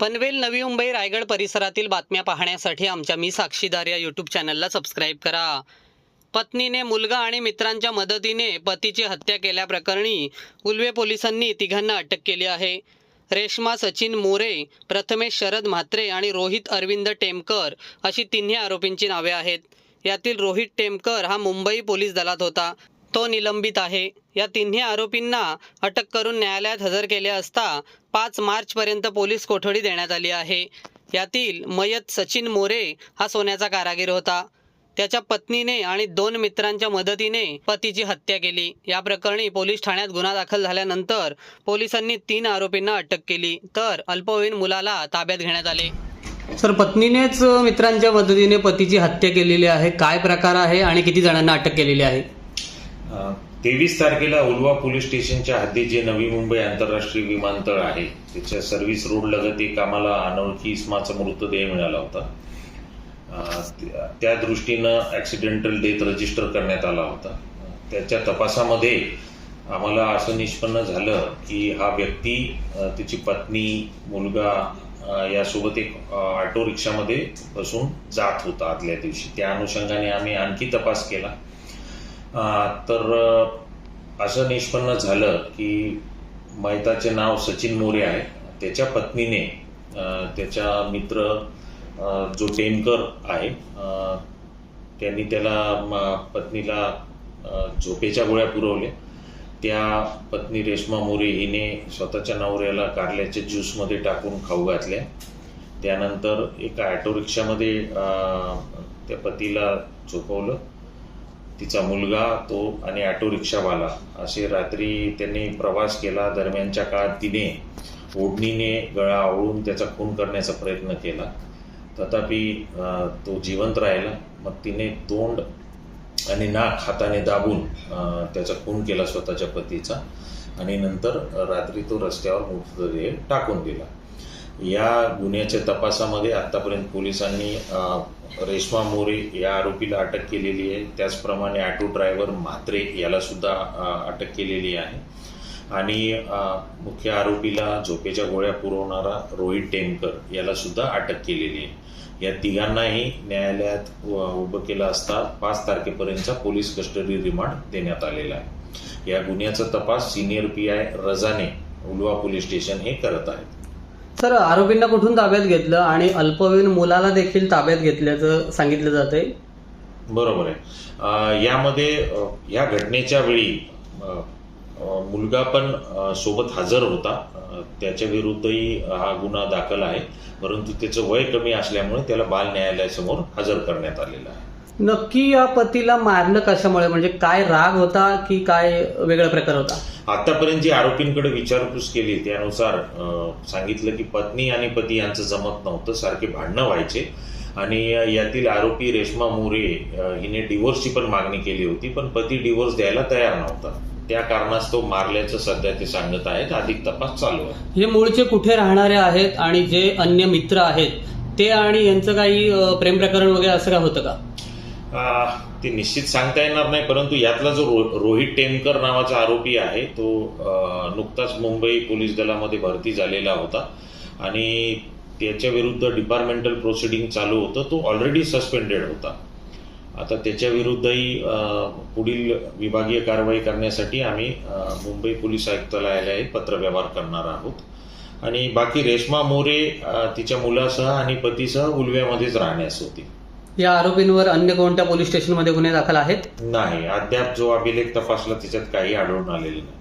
पनवेल, नवी मुंबई, रायगड परिसरातील बातम्या पाहण्यासाठी आमच्या मी साक्षीदार या यूट्यूब चॅनलला सबस्क्राईब करा। पत्नीने, मुलगा आणि मित्रांच्या मदतीने पतीची हत्या केल्याप्रकरणी उल्वे पोलिसांनी तिघांना अटक केली आहे। रेश्मा सचिन मोरे, प्रथमेश शरद म्हात्रे आणि रोहित अरविंद टेमकर अशी तिन्ही आरोपींची नावे आहेत। यातील रोहित टेमकर हा मुंबई पोलीस दलात होता, तो निलंबित आहे। या तिन्ही आरोपींना अटक करून न्यायालयात हजर केले असता 5 मार्चपर्यंत पोलीस कोठडी देण्यात आली आहे। यातील मयत सचिन मोरे हा सोन्याचा कारागीर होता। त्याच्या पत्नीने आणि 2 मित्रांच्या मदतीने पतीची हत्या केली। या प्रकरणी पोलीस ठाण्यात गुन्हा दाखल झाल्यानंतर पोलिसांनी 3 आरोपींना अटक केली, तर अल्पवयीन मुलाला ताब्यात घेण्यात आले। सर, पत्नीनेच मित्रांच्या मदतीने पतीची हत्या केलेली आहे, काय प्रकार आहे आणि किती जणांना अटक केलेली आहे? 23 तारखेला उल्वा पोलीस स्टेशनच्या हद्दीत जे नवी मुंबई आंतरराष्ट्रीय विमानतळ आहे त्याच्या सर्व्हिस रोड लगत एक आम्हाला अनोळखी इसमाचा मृतदेह मिळाला होता। त्या दृष्टीनं ॲक्सिडेंटल डेथ रजिस्टर करण्यात आला होता। त्याच्या तपासामध्ये आम्हाला असं निष्पन्न झालं की हा व्यक्ती त्याची पत्नी, मुलगा यासोबत एक ऑटो रिक्षामध्ये बसून जात होता आदल्या दिवशी। त्या अनुषंगाने आम्ही आणखी तपास केला, तर असं निष्पन्न झालं की मयताचे नाव सचिन मोरे आहे। त्याच्या पत्नीने त्याच्या मित्र जो टेमकर आहे त्यांनी त्याला पत्नीला झोपेच्या गोळ्या पुरवल्या। त्या पत्नी रेश्मा मोरे हिने स्वतःच्या नवऱ्याला कारल्याच्या ज्यूसमध्ये टाकून खाऊ घातल्या। त्यानंतर एका ऑटो रिक्षामध्ये त्या पतीला झोपवलं। तिचा मुलगा, तो आणि ऑटो रिक्षावाला असे रात्री त्यांनी प्रवास केला। दरम्यानच्या काळात तिने ओढणीने गळा आवळून त्याचा खून करण्याचा प्रयत्न केला, तथापि तो जिवंत राहिला। मग तिने तोंड आणि नाक हाताने दाबून त्याचा खून केला स्वतःच्या पतीचा, आणि नंतर रात्री तो रस्त्यावर मृतदेह टाकून दिला। या गुन्ह्याच्या तपासामध्ये आतापर्यंत पोलिसांनी रेश्मा मोरे या आरोपीला अटक केलेली आहे। त्याचप्रमाणे ऑटो ड्रायव्हर म्हात्रे याला सुद्धा अटक केलेली आहे, आणि मुख्य आरोपीला झोपेच्या गोळ्या पुरवणारा रोहित टेमकर याला सुद्धा अटक केलेली आहे। या तिघांनाही न्यायालयात उभं केलं असता 5 तारखेपर्यंतचा पोलीस कस्टडी रिमांड देण्यात आलेला आहे। या गुन्ह्याचा तपास सिनियर PI रजाने, उल्वा पोलीस स्टेशन हे करत आहेत। सर, आरोपींना कुठून ताब्यात घेतलं आणि अल्पवयीन मुलाला देखील ताब्यात घेतल्याचं सांगितलं जातंय? बरोबर आहे। यामध्ये या घटनेच्या वेळी मुलगा पण सोबत हजर होता। त्याच्या विरुद्धही हा गुन्हा दाखल आहे, परंतु त्याचं वय कमी असल्यामुळे त्याला बाल न्यायालयासमोर हजर करण्यात आलेला आहे। नक्की या पतीला मारलं कशामुळे? म्हणजे काय राग होता की काय वेगळा प्रकार होता? आतापर्यंत जी आरोपींकडे विचारपूस केली त्यानुसार सांगितलं की पत्नी आणि पती यांचं जमत नव्हतं, सारखे भांडणं व्हायचे, आणि यातील आरोपी रेश्मा मोरे हिने डिवोर्सची पण मागणी केली होती, पण पती डिवोर्स द्यायला तयार नव्हता। त्या कारणास्तव मारल्याचं सध्या ते सांगत आहेत। अधिक तपास चालू आहे। हे मूळचे कुठे राहणारे आहेत आणि जे अन्य मित्र आहेत ते आणि यांचं काही प्रेम प्रकरण वगैरे असं काय होतं का? ते निश्चित सांगता येणार नाही, परंतु यातला जो रोहित टेमकर नावाचा आरोपी आहे तो नुकताच मुंबई पोलीस दलामध्ये भरती झालेला होता, आणि त्याच्या विरुद्ध डिपार्टमेंटल प्रोसिडिंग चालू होतं। तो ऑलरेडी सस्पेंडेड होता। आता त्याच्या विरुद्धही पुढील विभागीय कारवाई करण्यासाठी आम्ही मुंबई पोलीस आयुक्तालयाला पत्रव्यवहार करणार आहोत, आणि बाकी रेश्मा मोरे तिच्या मुलासह आणि पतीसह उल्व्यामध्येच राहण्यास होती। या आरोपींवर अन्य कोणत्या पोलीस स्टेशनमध्ये गुन्हे दाखल आहेत? नाही, अद्याप जो अभिलेख तपासला त्याच्यात काही आढळून आलेले नाही।